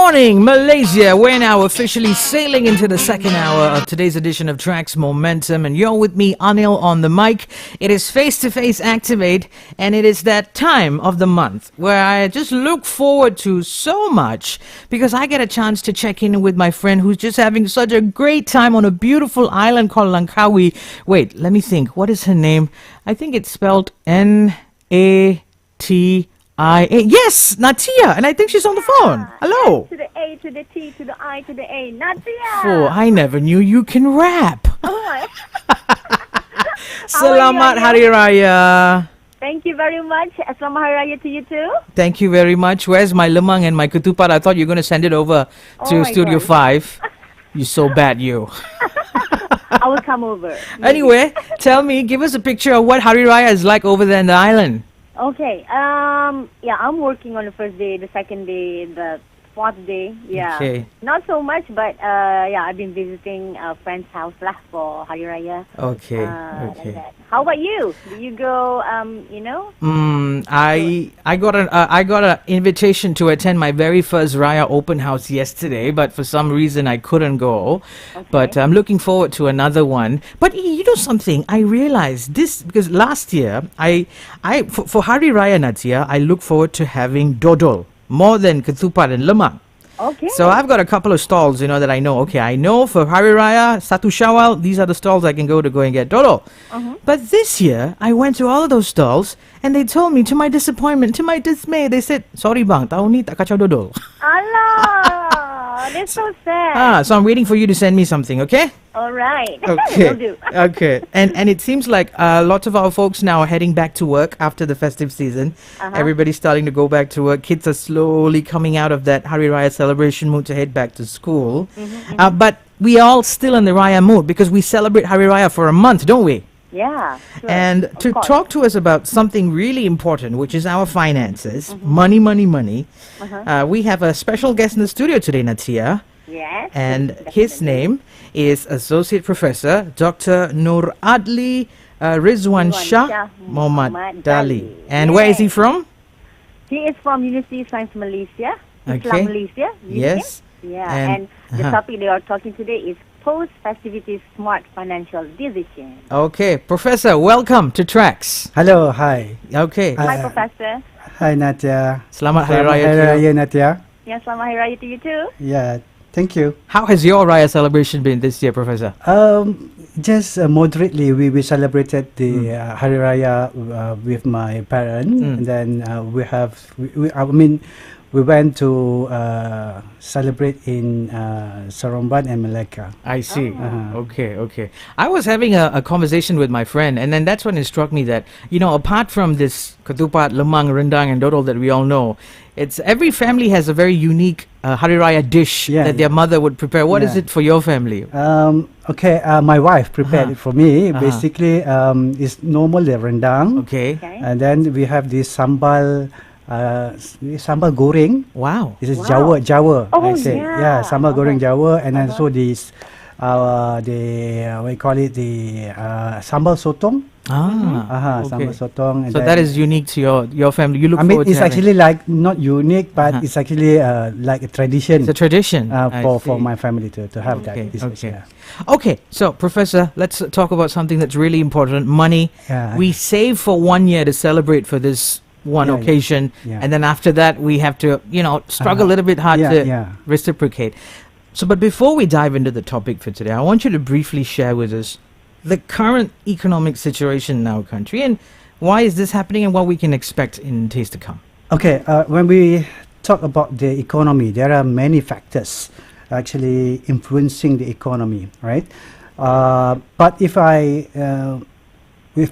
morning, Malaysia. We're now officially sailing into the second hour of today's edition of Tracks Momentum, and you're with me, Anil, on the mic. It is face-to-face Activate, and it is that time of the month where I just look forward to so much because I get a chance to check in with my friend who's just having such a great time on a beautiful island called Langkawi. Wait, let me think. What is her name? I think it's spelled Natia. Yes, Natia, and I think she's on the phone. Hello. To the A, to the T, to the I, to the A. Natia. Oh, I never knew you can rap. Oh. Selamat Hari Raya. Thank you very much. Selamat Hari Raya to you too. Thank you very much. Where's my lemang and my ketupat? I thought you were going to send it over to Studio 5. You're so bad, you. I will come over. Anyway, tell me, give us a picture of what Hari Raya is like over there in the island. Okay. I'm working on the first day, the second day, the fourth day. Yeah. Okay. Not so much, but I've been visiting a friend's house lah for Hari Raya. Okay. Like that. How about you? Do you go? I got an invitation to attend my very first Raya open house yesterday, but for some reason I couldn't go. Okay. But I'm looking forward to another one. But you know something? I realized this because last year for Hari Raya, Natia, I look forward to having dodol more than ketupat and lemang. Okay. So I've got a couple of stalls, that I know. Okay, I know for Hari Raya, Satu Syawal, these are the stalls I can go and get dodol. But this year, I went to all of those stalls and they told me, to my disappointment, to my dismay, they said, sorry bang, tahun ni tak kacau dodol. Allah, that's so sad. So I'm waiting for you to send me something, okay? All right. Okay. Will do. Okay. And it seems like lots of our folks now are heading back to work after the festive season. Everybody's starting to go back to work. Kids are slowly coming out of that Hari Raya celebration mood to head back to school. But we are all still in the Raya mood because we celebrate Hari Raya for a month, don't we? Yeah. Sure. And to talk to us about something really important, which is our finances, money, we have a special guest in the studio today, Natia. Yes. And his name is Associate Professor Dr. Nuradli Ridzwan Shah Mohd Dali. And where is he from? He is from Universiti Sains Malaysia, Okay. Malaysia. Yes. Yeah, and the topic they are talking today is post-festivities smart financial decisions. Okay, Professor, welcome to Tracks. Hello, hi. Okay. Hi, Professor. Hi, Natia. Selamat Hari Selamat Raya Hari to you. Raya, Natia. Yeah, Selamat Hari Raya to you too. Yeah, thank you. How has your Raya celebration been this year, Professor? Just moderately, we celebrated the Hari Raya with my parents, and then we went to celebrate in Seremban and Malacca. I see. Okay. I was having a conversation with my friend, and then that's when it struck me that, apart from this ketupat, lemang, rendang, and dodol that we all know, it's every family has a very unique Hari Raya dish that their mother would prepare. What is it for your family? My wife prepared it for me. Basically, it's normal the rendang. Okay. And then we have this sambal goreng. Wow. This is Jawa. Oh, I say. yeah. Sambal goreng Jawa, and also this we call it the sambal sotong. Sambal sotong. And so that is unique to your family. You look forward to it's actually like not unique, but it's actually like a tradition. It's a tradition for my family to have that. Okay, so Professor, let's talk about something that's really important. Money. We save for 1 year to celebrate for this one occasion, and then after that we have to struggle a little bit hard to reciprocate. So but before we dive into the topic for today, I want you to briefly share with us the current economic situation in our country and why is this happening and what we can expect in days to come. Okay, when we talk about the economy, there are many factors actually influencing the economy, right? But if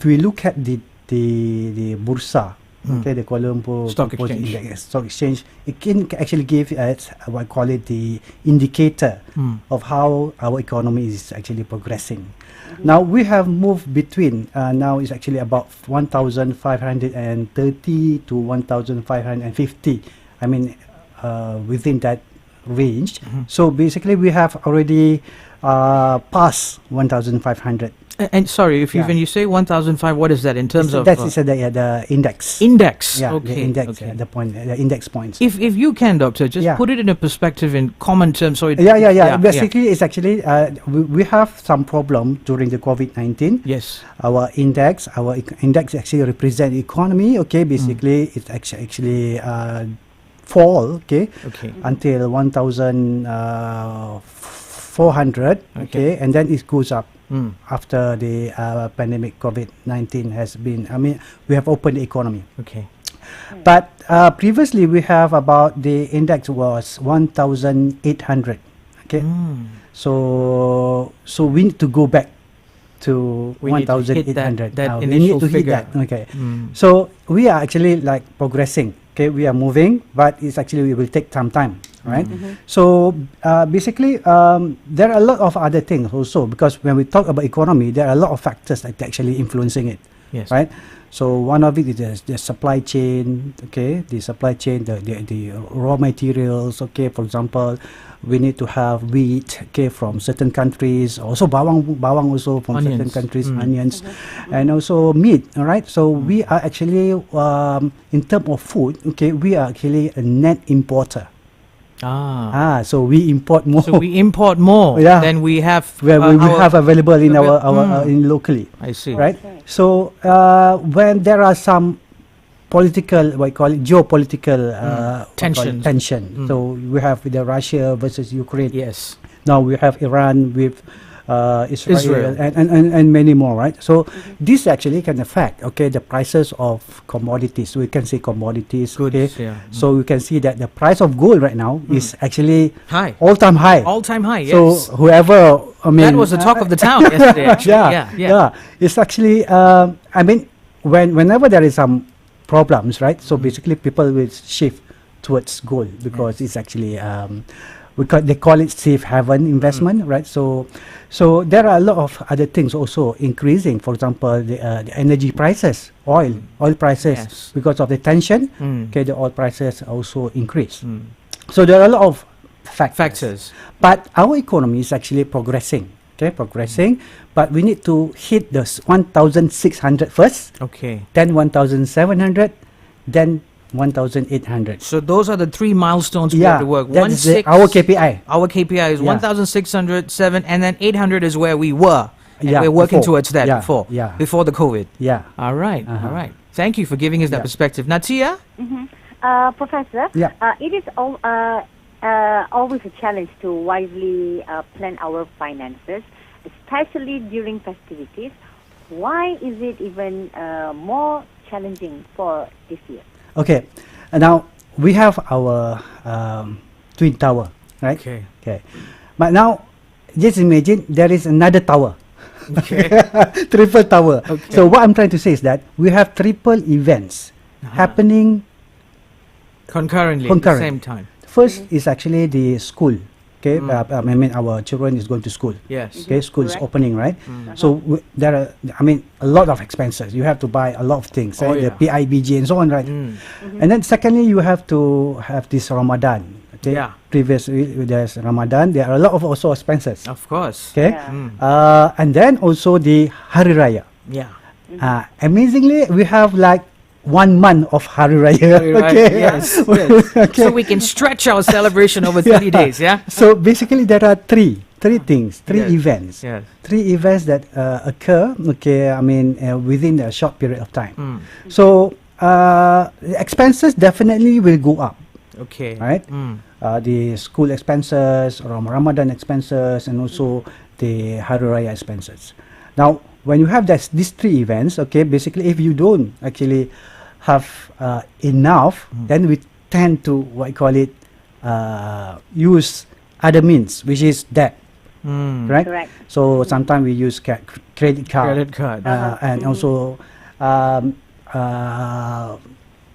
we look at the bursa, the Kuala Lumpur Stock Exchange. Stock Exchange, it can actually give us what I call it the indicator of how our economy is actually progressing. Now we have moved between now it's actually about 1,530 to 1,550. I mean within that range. So basically we have already past 1,500. And sorry, if Yeah. when you say 1,005, what is that in terms of That is the index. index? Yeah, Okay. the index, okay. the point, the index points. If you can, doctor, just Yeah. put it in a perspective in common terms. So it, Yeah. Basically, it's actually we have some problem during the COVID-19. Yes. Our index actually represent economy. Okay, basically it's actually fall. Okay, Okay. until 1,400. Okay, and then it goes up after the pandemic COVID-19 has been. I mean, we have opened the economy. Okay. But previously we have about the index was 1,800. Okay, so we need to go back to We need to hit 1,800. that Now we initial need to hit figure. that. Okay, so we are actually like progressing. Okay, we are moving, but it's actually it will take some time, right? So basically, there are a lot of other things also, because when we talk about economy, there are a lot of factors that are actually influencing it. Yes. Right. So one of it is the supply chain. Okay, the supply chain, the raw materials. Okay, for example, we need to have wheat. Okay, from certain countries. Also bawang also from certain Onions. countries. Onions, and also meat. All right. So we are actually in terms of food. Okay, we are actually a net importer. So we import more. So we import more Yeah. than we have. where we have available in our Mm. in locally. I see. Right. Okay. So when there are some political, what you call it, geopolitical Tensions. tension. So we have the Russia versus Ukraine. Yes. Now we have Iran with Israel. Israel, and many more, right? So this actually can affect, okay, the prices of commodities. We can say commodities. Goods, Okay. yeah. So we can see that the price of gold right now is actually High. all-time high. All-time high. Yes. So whoever, I mean, that was the talk of the town yesterday. Actually. yeah. It's actually, I mean, whenever there is some problems, right? So basically, people will shift towards gold because it's actually they call it safe haven investment, right? So there are a lot of other things also increasing. For example, the energy prices, oil prices, Yes. because of the tension. Mm. Okay, the oil prices also increase. So there are a lot of factors. But our economy is actually progressing. Okay, but we need to hit the 1,600 first, Okay. then 1,700, then 1,800. So those are the three milestones we have to work. That's our KPI. Our KPI is Yeah. 1,600, 7, and then 800 is where we were. And Yeah, we're working before. towards that Yeah, before. yeah. Before the COVID. Yeah. All right. All right. Thank you for giving us that Yeah. perspective. Natia? Professor, Yeah. it is always a challenge to wisely plan our finances, especially during festivities. Why is it even more challenging for this year? Okay. Now we have our twin tower, right? Okay. Okay. But now, just imagine there is another tower. Okay. Triple tower. Okay. So what I'm trying to say is that we have triple events happening. Concurrently, at the Concurrent. same time. First is actually the school. Okay, I mean our children is going to school. Yes. Okay, school is Correct. opening, right? So there are, I mean, a lot of expenses. You have to buy a lot of things, Oh, right? yeah. The PIBG and so on, right? And then secondly, you have to have this Ramadan. Okay, Yeah. previously there's Ramadan. There are a lot of also expenses. Of course. Okay, Yeah. and then also the Hari Raya. Yeah. Amazingly, we have like 1 month of Hari Raya. Right, right. Okay. Yes. Okay. So we can stretch our celebration over 30 days, yeah? So basically, there are three things, three Yes. events. Yes. Three events that occur, okay, I mean, within a short period of time. So, the expenses definitely will go up, Okay. right? The school expenses, Ramadan expenses, and also the Hari Raya expenses. Now, when you have these three events, okay, basically, if you don't actually have enough, then we tend to, what you call it, use other means, which is debt. Right? Correct. So sometimes we use credit card, Credit card. and also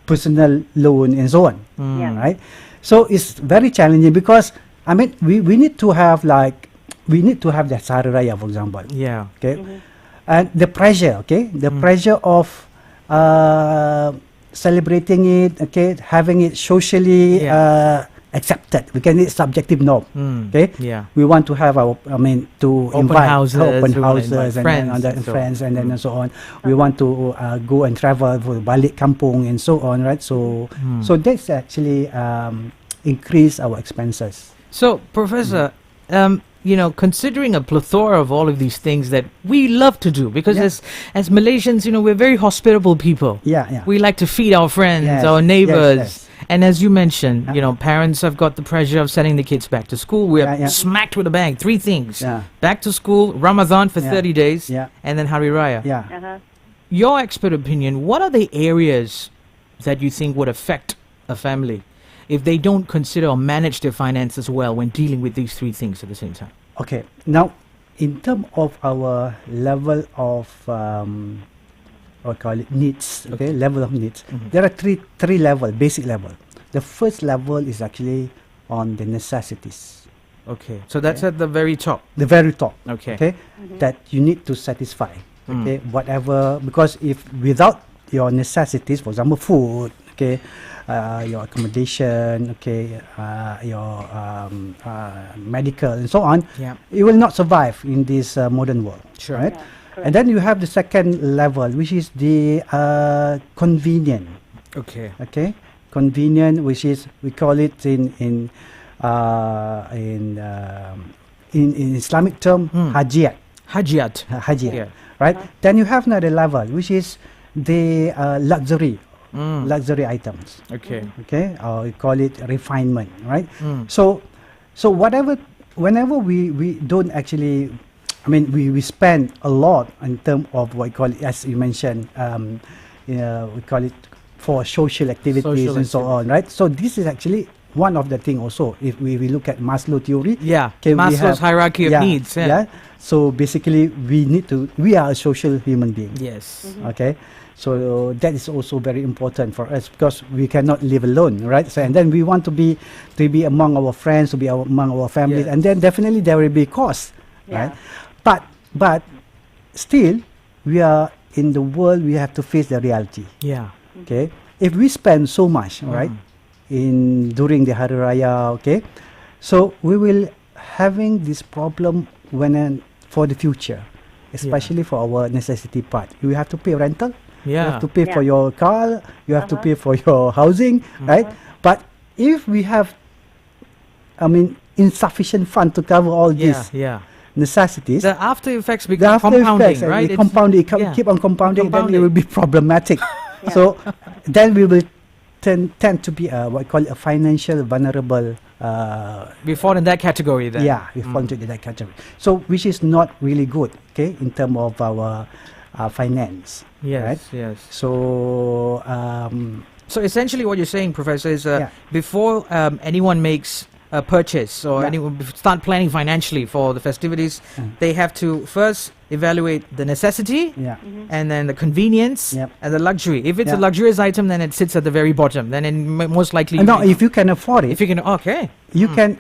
personal loan and so on. Yeah. Right? So it's very challenging because I mean we need to have that Hari Raya, for example. Yeah. Okay, and the pressure. Okay, the pressure of celebrating it. Okay, having it socially accepted. We can it's subjective norm. Okay. Yeah. We want to have our, to Open invite houses, open we wanna invite houses and friends and and so friends on. and then so on. We want to go and travel for balik kampung and so on, right? So so that's actually increase our expenses. So, Professor, considering a plethora of all of these things that we love to do, because as Malaysians, we're very hospitable people. Yeah. We like to feed our friends, Yes, our neighbors. yes. And as you mentioned, parents have got the pressure of sending the kids back to school. We're smacked with a bang. 3 things. Yeah. Back to school, Ramadan for Yeah. 30 days, Yeah. and then Hari Raya. Yeah. Your expert opinion, what are the areas that you think would affect a family if they don't consider or manage their finances well when dealing with these 3 things at the same time? Okay. Now, in terms of our level of needs, okay, level of needs, there are three level, basic level. The first level is actually on the necessities. Okay, so that's at the very top. The very top. Okay. That you need to satisfy. Okay, whatever, because if without your necessities, for example, food, okay, your accommodation, okay, your medical and so on, you will not survive in this modern world. Sure. Right? Yeah, And then you have the second level, which is the convenient. Okay. Okay, convenient, which is we call it in Islamic term hajiat. Hajiat. Yeah. Right. Then you have another level, which is the luxury items. Okay. Okay, or we call it refinement. Right. So whenever we don't actually, we spend a lot in terms of what we call it, as you mentioned, we call it for social activities and so on, right? So this is actually one of the thing also. If we look at Maslow theory, Okay, Maslow's hierarchy of needs. So basically, we are a social human being. Yes. Okay, so that is also very important for us because we cannot live alone, right? So and then we want to be among our friends, to be among our families, and then definitely there will be costs, right? But still, we are in the world. We have to face the reality. Yeah. Okay, if we spend so much, right, during the Hari Raya, okay, so we will having this problem for the future, especially for our necessity part. You have to pay rental. You have to pay for your car. You have to pay for your housing, right? But if we have, insufficient fund to cover all these necessities, the after effects become compounding, right? Keep on compounding, then it will be problematic. So then we will tend to be what we call a financial vulnerable. We fall in that category then. Yeah, we fall into that category. So which is not really good, okay, in terms of our finance. Yes, right? yes. So so essentially what you're saying, Professor, is before anyone makes a purchase or anyone start planning financially for the festivities, they have to first evaluate the necessity and then the convenience and the luxury. If it's a luxurious item, then it sits at the very bottom. Then it most likely... No, if you can afford it. If you can... Okay. You can...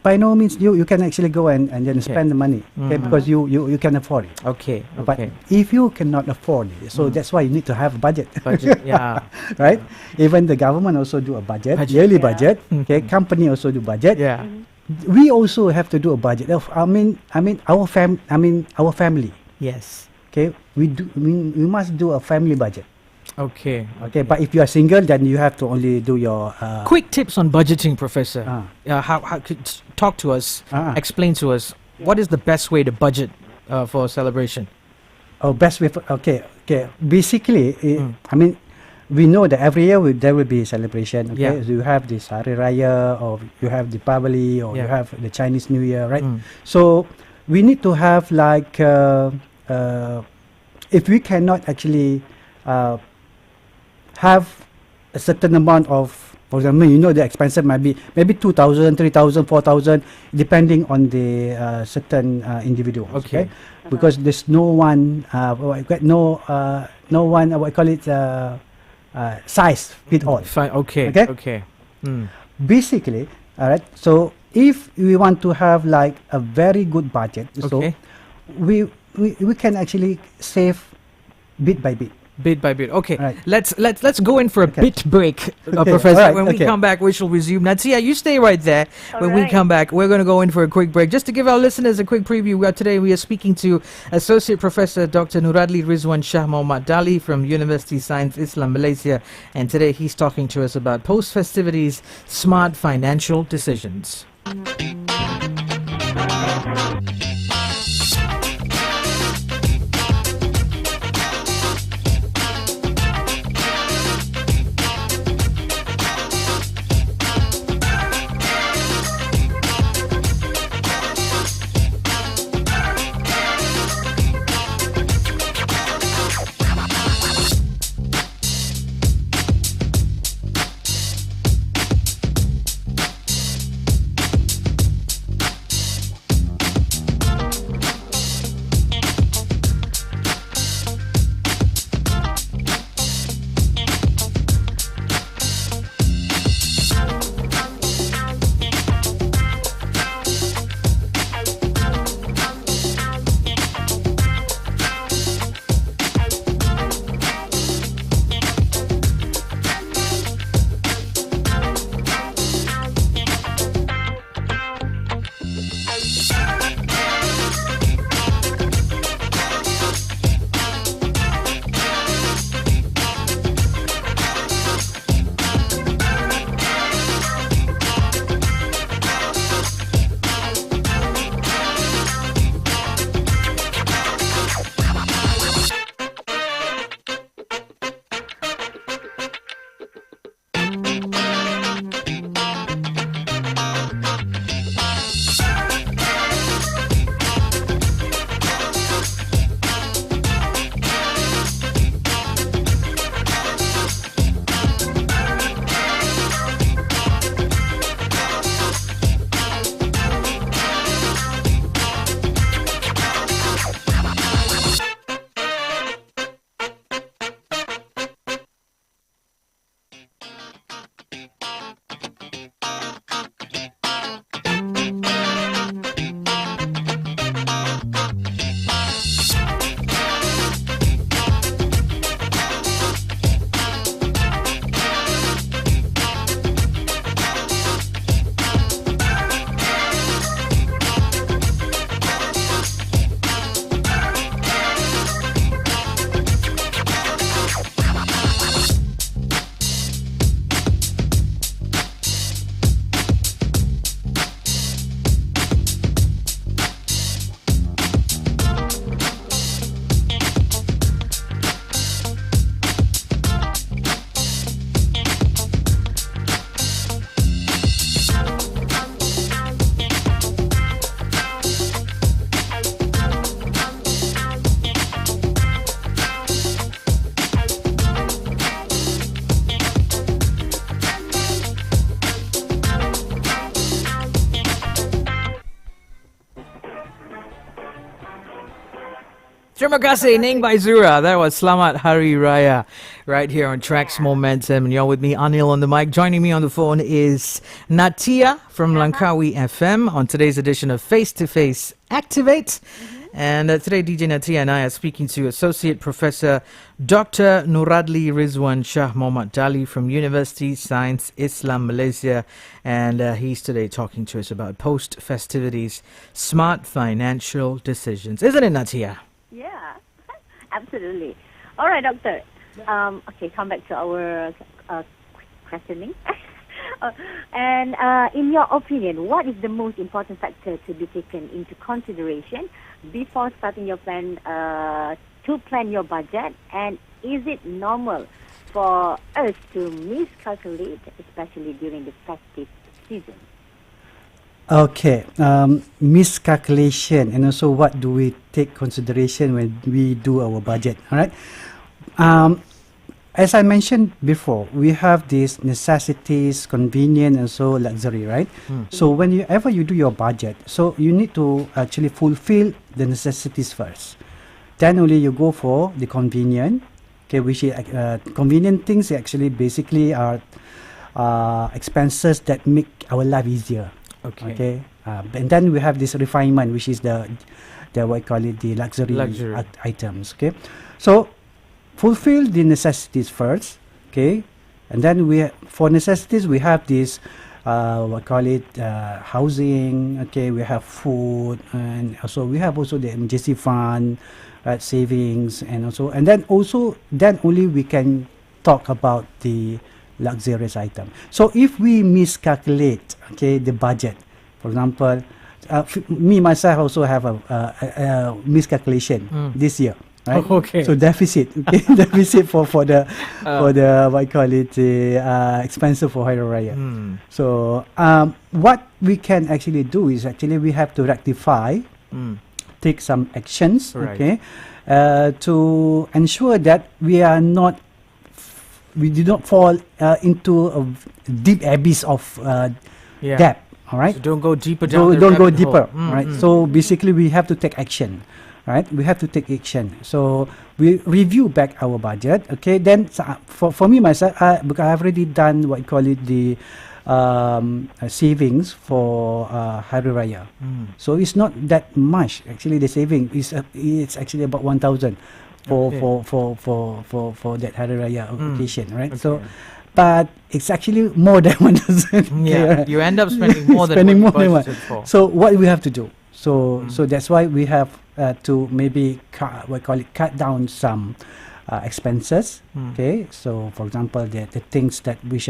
by no means you can actually go and then spend the money, okay, because you can afford it. Okay. But if you cannot afford it, so that's why you need to have a budget. Right? Even the government also do a budget. Yearly budget. Okay, company also do budget. We also have to do a budget. Our family. Yes. Okay, we must do a family budget. Okay. But if you are single, then you have to only do your quick tips on budgeting, Professor. How could talk to us, explain to us what is the best way to budget for a celebration? Best way for, okay. Basically, we know that every year there will be a celebration. Okay, so you have this Hari Raya, or you have the Diwali, or you have the Chinese New Year, right? So we need to have like if we cannot actually have a certain amount of, for example, the expenses might be maybe 2,000, 3,000, 4,000, depending on the certain individuals. Okay. Because there's no one, size fit all. Okay. Basically, all right. So if we want to have like a very good budget, so we can actually save bit by bit. Bit by bit. Okay, Right. let's go in for a bit break, Okay, Professor. alright, When we okay. come back, we shall resume. Natia, you stay right there. When we Alright. come back, we're going to go in for a quick break. Just to give our listeners a quick preview, today we are speaking to Associate Professor Dr. Nuradli, Ridzwan, Shah, Dali from Universiti Sains, Islam, Malaysia. And today he's talking to us about post-festivities smart financial decisions. Terima kasih, Ning by Zura. That was Selamat Hari Raya right here on Tracks Momentum. And you're with me, Anil, on the mic. Joining me on the phone is Natia from LANGKAWIfm on today's edition of Face to Face Activate. And today, DJ Natia and I are speaking to Associate Professor Dr. Nuradli Ridzwan Shah Dali from Universiti Sains, Islam, Malaysia. And he's today talking to us about post-festivities, smart financial decisions. Isn't it, Natia? Yeah, absolutely. All right, doctor. Okay, come back to our questioning. And in your opinion, what is the most important factor to be taken into consideration before starting your plan to plan your budget? And is it normal for us to miscalculate, especially during the festive season? Okay, miscalculation, and also what do we take consideration when we do our budget? All right. As I mentioned before, we have these necessities, convenience, and so luxury, right? So whenever you do your budget, so you need to actually fulfill the necessities first. Then only you go for the convenient. Okay, which is convenient things actually basically are expenses that make our life easier. Okay. And then we have this refinement, which is the what I call it, the luxury. Items. Okay. So fulfill the necessities first, okay, and then for necessities we have this what call it housing, okay, we have food, and also we have also the emergency fund, right, savings, and then only we can talk about the luxurious item. So if we miscalculate, okay, the budget, for example, me myself also have a miscalculation this year, right? Oh, okay. So deficit, okay, deficit for the what you call it, expensive for Hari Raya. So what we can actually do is actually we have to rectify, take some actions, Right. okay, to ensure that we do not fall into a deep abyss of Yeah. debt. All right. So don't go deeper down. the Don't go rabbit hole. deeper, right? So basically, we have to take action, right? We have to take action. So we review back our budget. Okay, then for me myself, because I've already done what you call it the savings for Hari Raya. So it's not that much actually. The saving is it's actually about 1,000 Okay. for that Hari Raya occasion, right? Okay. So. But it's actually more than 1,000. Yeah, you end up spending more than Spending what you more than budgeted for. So what we have to do? So that's why we have to maybe cut down some expenses. Okay. So for example, the things that which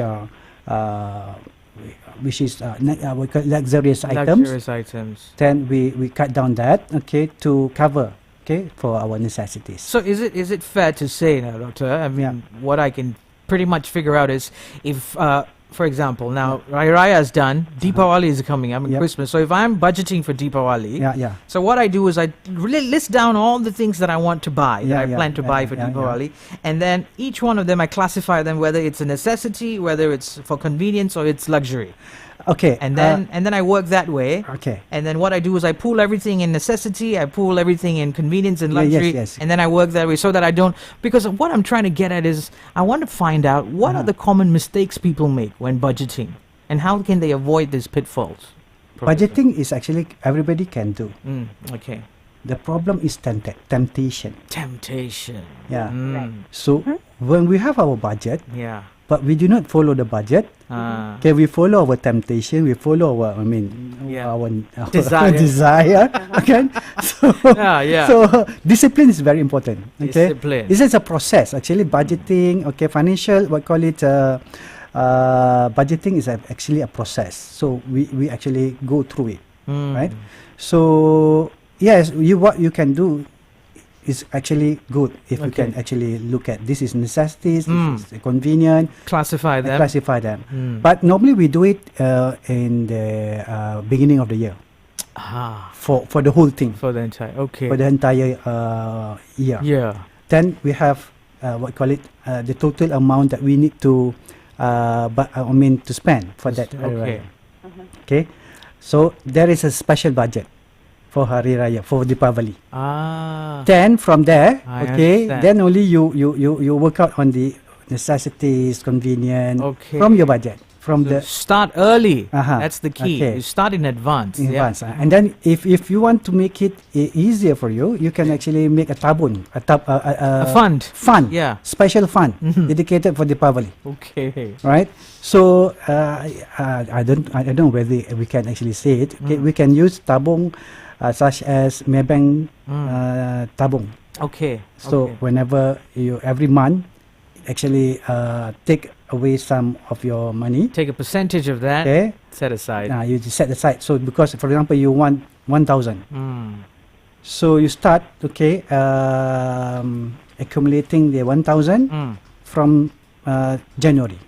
is we call luxurious items. Luxurious items. Then we cut down that, okay, to cover, okay, for our necessities. So is it fair to say now, Doctor? I mean, what I can pretty much figure out is if, for example, now Hari Raya is done, Deepawali is coming, Yep. Christmas. So if I'm budgeting for Deepawali, Yeah. so what I do is I list down all the things that I want to buy, that I plan to buy for Deepawali, and then each one of them I classify them whether it's a necessity, whether it's for convenience or it's luxury. Okay. And then I work that way. Okay. And then what I do is I pool everything in necessity, I pool everything in convenience and Yeah, yes, luxury, yes. and then I work that way so that I don't, because what I'm trying to get at is I want to find out what are the common mistakes people make when budgeting and how can they avoid these pitfalls. Professor? Budgeting is actually everybody can do. Okay. The problem is temptation. Temptation. Yeah. Mm. So when we have our budget, Yeah. but we do not follow the budget, okay, we follow our temptation, we follow our, Yeah. our Desire. desire. Okay. So, Yeah. so discipline is very important. Okay. Discipline. This is a process. Actually, budgeting, okay, financial, what call it, budgeting is actually a process. So we actually go through it, right? So yes, what you can do is actually good if you Okay. can actually look at this is necessities, this is convenient, Classify and them. classify them. But normally we do it in the beginning of the year for the whole thing, For the entire. Okay. for the entire year. Yeah. Then we have what call it the total amount that we need to to spend for that Hari Okay. Raya. Okay, so there is a special budget for Hari Raya, for Deepavali. Then from there, I okay, understand. then only you work out on the necessities, convenient Okay. from your budget, from So the start early. Uh-huh. That's the key. Okay. You start in advance. in Yeah. advance. And then if you want to make it easier for you, you can actually make a tabun, A fund. Yeah. special fund dedicated for Deepavali. Okay. Right, so I don't know whether we can actually say it. Okay, we can use tabung such as Maybank tabung. Okay. So okay. whenever every month actually take away some of your money, Take a percentage of that, okay, set aside. you just set aside. So because for example you want 1,000, so you start, okay, accumulating the 1,000 from January.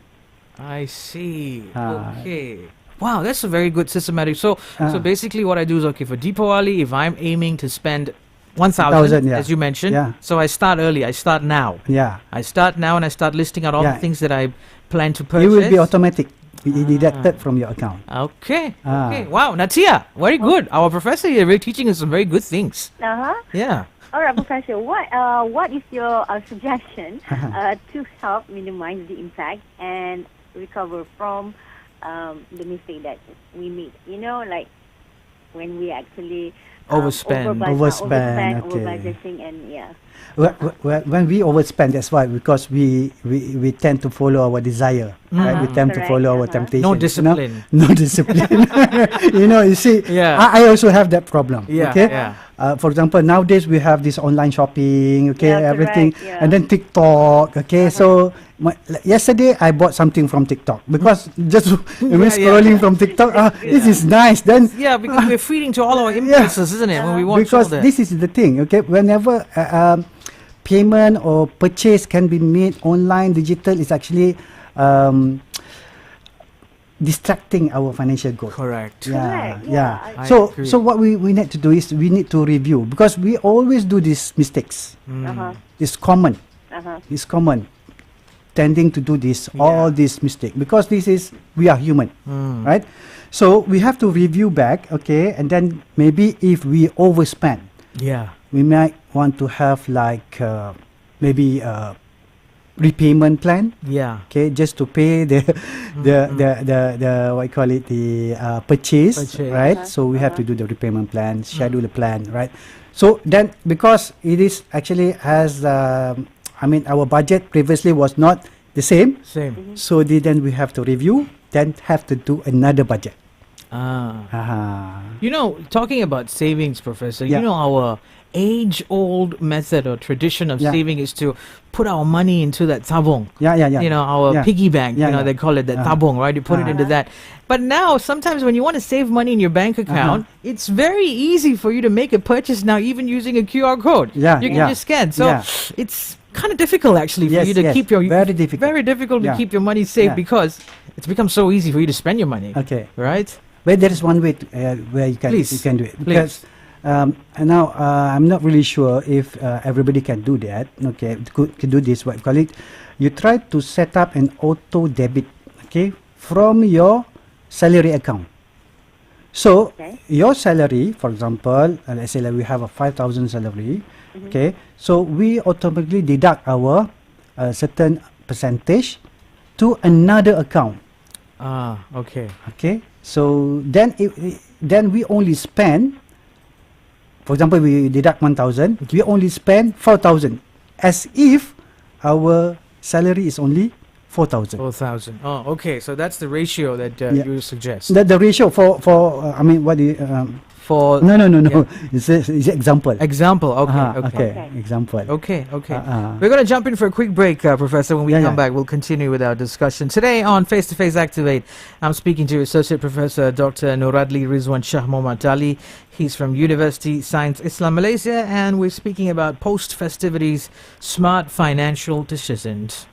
I see. Ah. Okay. Wow, that's a very good systematic. So basically, what I do is okay for Deepawali. If I'm aiming to spend 1,000, yeah. as you mentioned, Yeah. so I start early. I start now. Yeah, I start now, and I start listing out all the Yeah. things that I plan to purchase. it will be automatic, deducted from your account. Okay. Ah. Okay. Wow, Natia, very good. Our professor here really teaching us some very good things. Yeah. All right, Professor. What is your suggestion to help minimize the impact and recover from the mistake that we made? You know, like when we actually Overspend. Overspend, okay. over-budgeting, and yeah. Well, when we overspend, that's why, because we tend to follow our desire, right? We tend to Correct, follow our temptation. No you know? discipline. No discipline. You see, Yeah. I also have that problem. Yeah, Okay. yeah. For example, nowadays we have this online shopping, okay, Yeah, everything, correct, yeah. and then TikTok, okay. So yesterday I bought something from TikTok because just when Yeah, scrolling from TikTok, this is nice. Then Yeah, because we're feeding to all our impulses, isn't it? When we watch because all that. this is the thing, okay. Whenever payment or purchase can be made online, digital, is actually distracting our financial goal. Correct. Yeah, Correct, yeah. I So agree. what we need to do is we need to review, because we always do these mistakes. It's common. It's common tending to do this, all these mistakes, because we are human, right? So we have to review back, okay, and then maybe if we overspend, Yeah. we might want to have like maybe repayment plan, Yeah. okay, just to pay the what you call it, the purchase, right? So we have to do the repayment plan, schedule the plan, right? So then, because it is actually has our budget previously was not the same, so then we have to review, then have to do another budget. You know, talking about savings, Professor, you know, our age-old method or tradition of saving is to put our money into that tabung. You know, our piggy bank, you know, they call it that tabung, right? You put it into that. But now, sometimes when you want to save money in your bank account, it's very easy for you to make a purchase now, even using a QR code. You can just scan. So it's kind of difficult, actually, for you to keep your... Very difficult. Very difficult to keep your money safe because it's become so easy for you to spend your money. Okay. Right? But there is one way to, where you can do it. Because and now I'm not really sure if everybody can do that. Okay, can do this. What you call it? You try to set up an auto debit, okay, from your salary account. So your salary, for example, let's say like we have a 5,000 salary. Okay, so we automatically deduct our certain percentage to another account. Okay. Okay, so then then we only spend, for example, we deduct 1,000, we only spend 4,000, as if our salary is only 4,000. 4,000. Oh, okay. So that's the ratio that you suggest. The ratio for what do you For no. It's example. Example. Okay. Example. Okay. We're going to jump in for a quick break, Professor. When we come back, we'll continue with our discussion. Today on Face to Face Activate, I'm speaking to Associate Professor Dr. Nuradli Ridzwan Shah Dali. He's from Universiti Sains Islam Malaysia, and we're speaking about post-festivities smart financial decisions.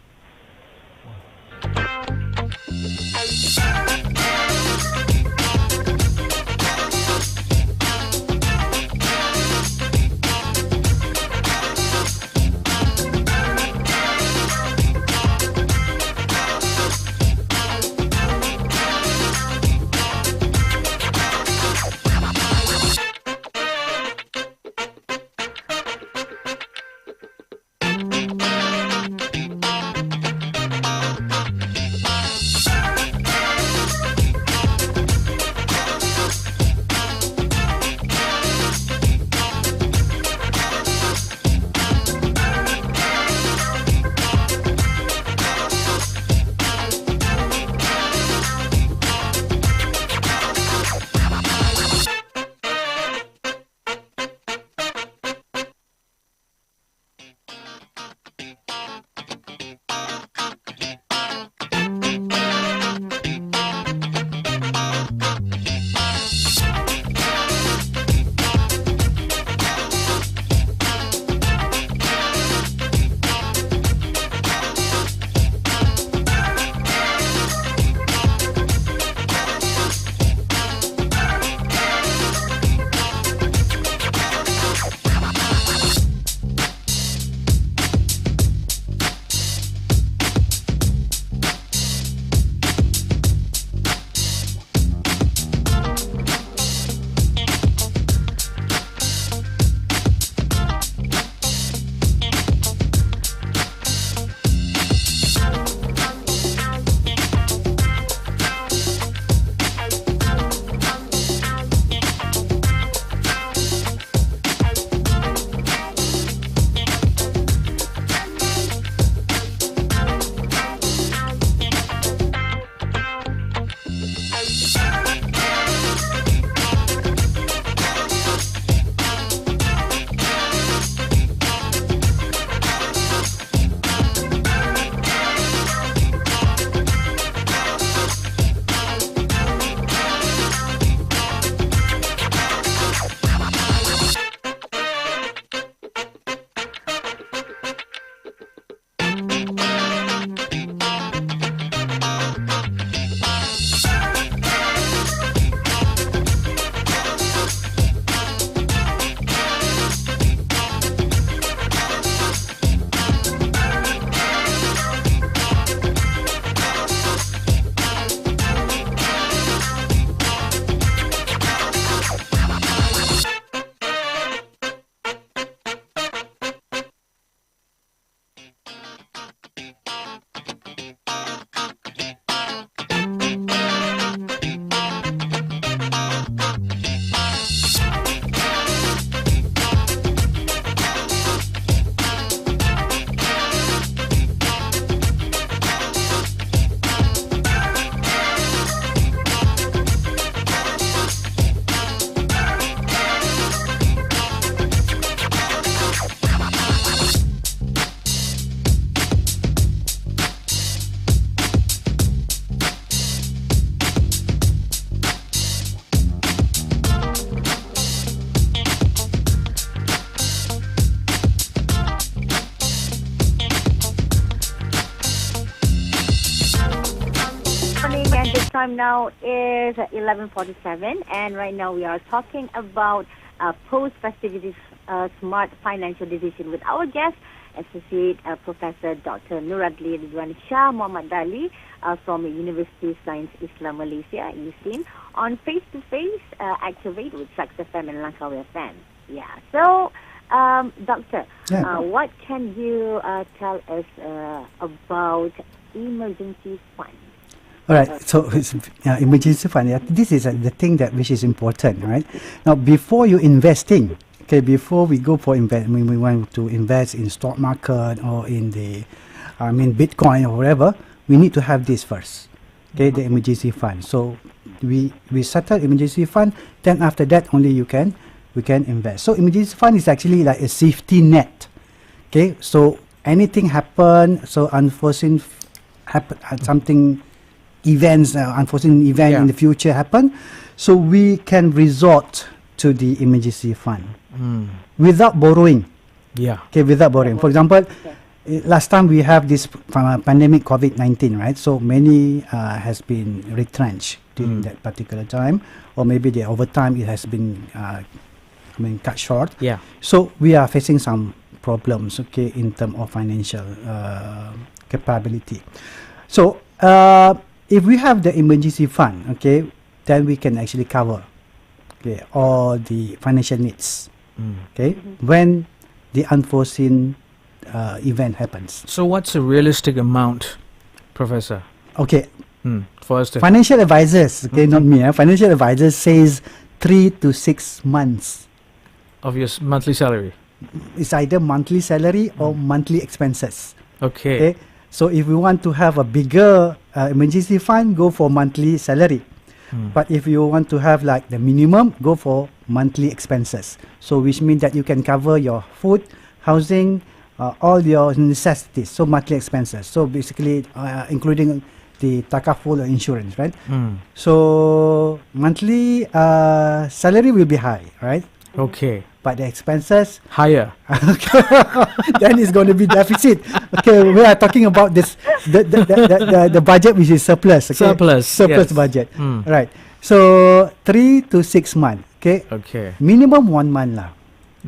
time now is 11:47, and right now we are talking about post-festivities smart financial decision with our guest, Associate Professor Dr. Nuradli Ridzwan Shah Muhammad Dali from Universiti Sains Islam Malaysia, USIM, on face-to-face Activate with TRAXXfm and LANGKAWIfm. Yeah. So, Doctor, what can you tell us about emergency fund? All right, so it's, emergency fund. Yeah, this is the thing that which is important, right? Now, before you investing, okay, before we go for investment, we want to invest in stock market or in the, Bitcoin or whatever. We need to have this first, okay, the emergency fund. So we settle emergency fund. Then after that, only we can invest. So emergency fund is actually like a safety net. Okay, so anything happen, so unforeseen unforeseen event in the future happen, so we can resort to the emergency fund without borrowing. Yeah. Okay, without borrowing. For example, last time we have this pandemic COVID-19, right? So many has been retrenched during that particular time, or maybe the overtime it has been cut short. Yeah. So we are facing some problems, okay, in terms of financial capability. So if we have the emergency fund, okay, then we can actually cover, okay, all the financial needs, okay, when the unforeseen event happens. So what's a realistic amount, Professor? Okay, For us to financial advisors, okay, not me. Financial advisors says 3 to 6 months. of your monthly salary. It's either monthly salary or monthly expenses. Okay. Okay, so if we want to have a bigger emergency fund, go for monthly salary. But if you want to have like the minimum, go for monthly expenses. So which means that you can cover your food, housing, all your necessities. So monthly expenses. So basically, including the takaful insurance, right? So monthly salary will be high, right? Okay. But the expenses Higher. then it's going to be deficit. Okay, we are talking about this the budget which is surplus. Okay? Surplus, yes. Budget. Right. So 3 to 6 months. Okay. Okay. Minimum 1 month lah.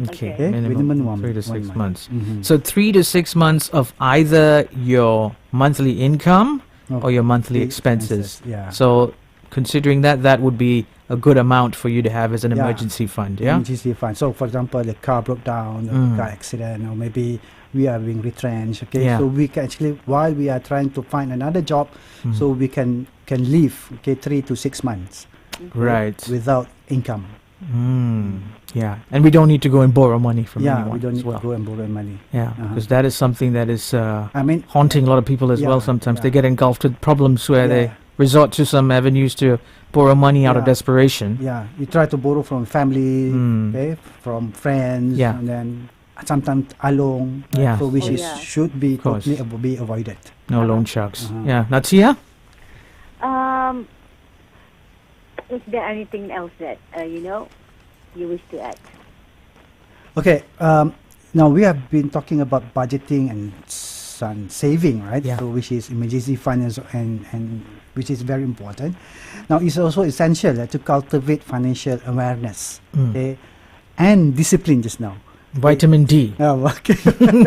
Okay. Okay. Minimum 3 to 6 1 months. month. So 3 to 6 months of either your monthly income or your monthly expenses. Yeah. So considering that would be a good amount for you to have as an Yeah. emergency fund, yeah? Emergency fund. So for example, the car broke down, or car accident, or maybe we are being retrenched. Okay. Yeah. So we can actually, while we are trying to find another job, so we can live, okay, 3 to 6 months. Right. Without income. Yeah. And we don't need to go and borrow money from Yeah, anyone we don't as need well. to go and borrow money. Yeah, because that is something that is I mean, haunting a lot of people as well Yeah, sometimes. They yeah. get engulfed with problems where they Yeah. resort to some avenues to borrow money out of Yeah. desperation. yeah, you try to borrow from family, Mm. okay, from friends, Yeah. and then sometimes along, Yeah. so which Oh, is yeah. should be Of course. totally be avoided. No loan sharks. Uh-huh. Yeah. Natia? Is there anything else that you wish to add? Okay, now we have been talking about budgeting and some saving, right? Yeah. So which is emergency finance and which is very important. Now it's also essential to cultivate financial awareness, okay, and discipline. Just now, Vitamin D. okay.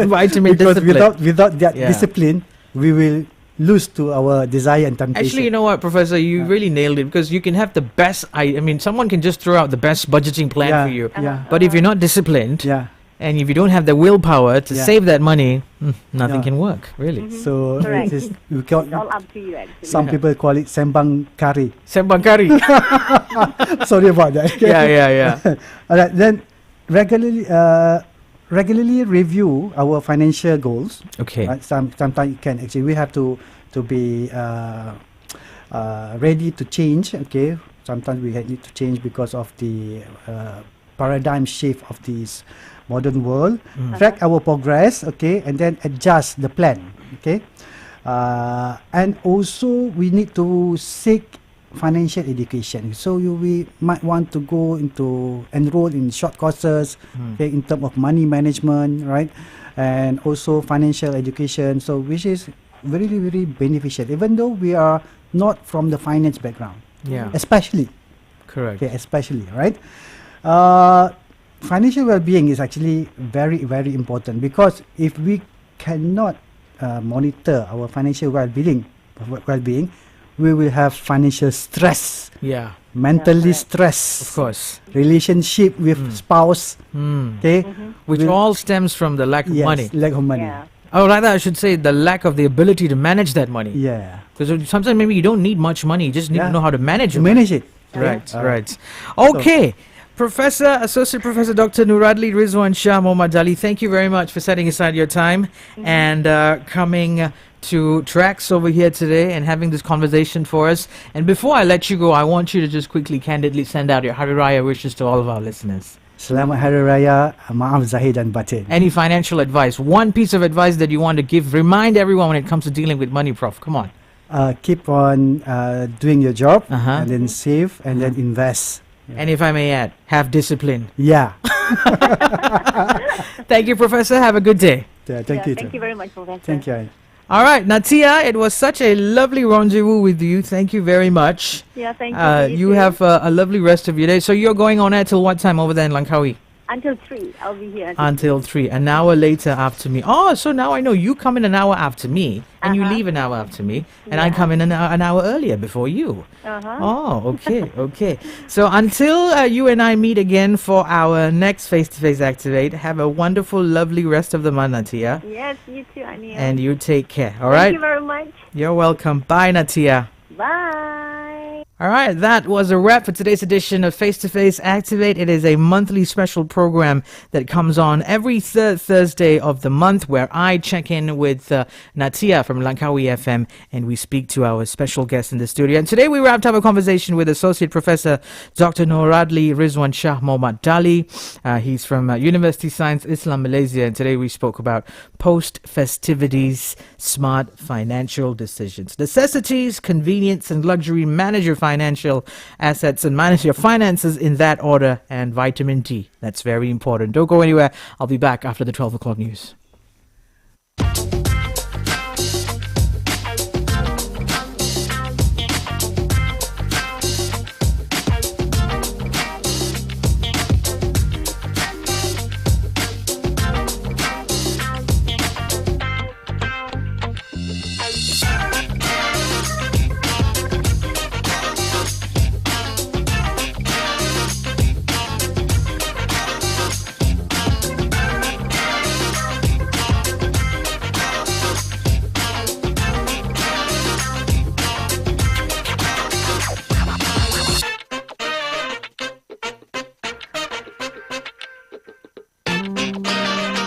Vitamin Because discipline. without that Yeah. discipline, we will lose to our desire and temptation. Actually, you know what, Professor? You really nailed it because you can have the best. I mean, someone can just throw out the best budgeting plan Yeah, for you. yeah. But if you're not disciplined, Yeah. and if you don't have the willpower to Yeah. save that money, nothing Yeah. can work, really. So Correct. it is, we call, It's all up to you, actually. some people call it sembang kari. Sembang kari. Sorry about that. Okay? yeah. All right, then regularly review our financial goals. Okay. Right? Sometimes you can actually we have to be ready to change. Okay, sometimes we need to change because of the paradigm shift of this modern world. Track our progress. Okay, and then adjust the plan. Okay, and also we need to seek financial education. So we might want to go into enroll in short courses, okay, in terms of money management, right, and also financial education. So which is very, very beneficial, even though we are not from the finance background. Yeah. Especially. Correct. Okay, especially, right? Financial well-being is actually very, very important, because if we cannot monitor our financial well-being, we will have financial stress, Yeah. mentally correct. stress, Of course. relationship with spouse, okay, Which will- all stems from the lack of yes, money. lack of money. Yeah. Or rather, I should say the lack of the ability to manage that money. Yeah, Because sometimes maybe you don't need much money. You just need to Yeah. know how to manage to it. manage it. Right, Yeah. right. Okay. Professor, Associate Professor Dr. Nuradli, Ridzwan, Shah, Mohd, Dali, thank you very much for setting aside your time and coming to Tracks over here today and having this conversation for us. And before I let you go, I want you to just quickly, candidly send out your Hari Raya wishes to all of our listeners. Selamat Hari Raya, maaf zahir dan batin. Any financial advice, one piece of advice that you want to give, remind everyone when it comes to dealing with money, Prof. Come on. Keep on doing your job, Uh-huh. and then save, and then invest. And if I may add, have discipline. Yeah. Thank you, Professor. Have a good day. Yeah, thank you. Thank too. you very much, Professor. Thank you. All right, Natia, it was such a lovely rendezvous with you. Thank you very much. Yeah, thank you. You have a lovely rest of your day. So you're going on air till what time over there in Langkawi? Until 3. I'll be here. Until 3. An hour later after me. Oh, so now I know you come in an hour after me and you leave an hour after me and I come in an hour earlier before you. Oh, okay, okay. So until you and I meet again for our next Face-to-Face Activate, have a wonderful, lovely rest of the month, Natia. Yes, you too, Anil. And you take care, all Thank right? you very much. You're welcome. Bye, Natia. Bye. All right, that was a wrap for today's edition of Face to Face Activate. It is a monthly special program that comes on every third Thursday of the month, where I check in with Natia from LANGKAWIfm and we speak to our special guest in the studio. And today we wrapped up a conversation with Associate Professor Dr. Nuradli Ridzwan Shah Mohd Dali. He's from Universiti Sains, Islam, Malaysia. And today we spoke about post-festivities, smart financial decisions. Necessities, convenience and luxury. Manage your financial assets and manage your finances in that order. And vitamin D, that's very important. Don't go anywhere. I'll be back after the 12 o'clock news.